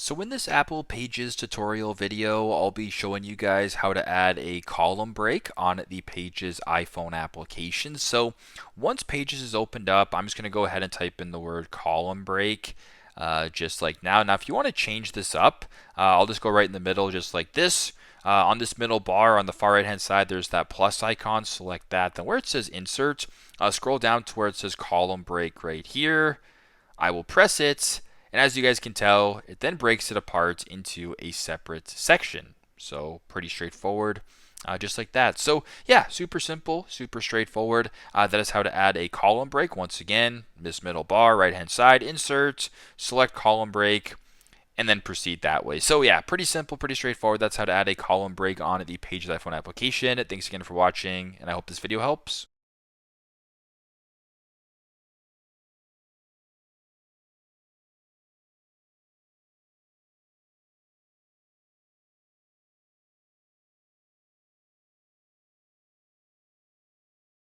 So in this Apple Pages tutorial video, I'll be showing you guys how to add a column break on the Pages iPhone application. So once Pages is opened up, I'm just going to go ahead and type in the word column break just like now. Now, if you want to change this up, I'll just go right in the middle just like this. On this middle bar on the far right hand side, there's that plus icon. Select that. Then where it says insert, scroll down to where it says column break right here. I will press it, and as you guys can tell, it then breaks it apart into a separate section. So pretty straightforward, just like that. So yeah, super simple, super straightforward. That is how to add a column break. Once again, this middle bar, right hand side, insert, select column break, and then proceed that way. So yeah, pretty simple, pretty straightforward. That's how to add a column break on the Pages iPhone application. Thanks again for watching, and I hope this video helps.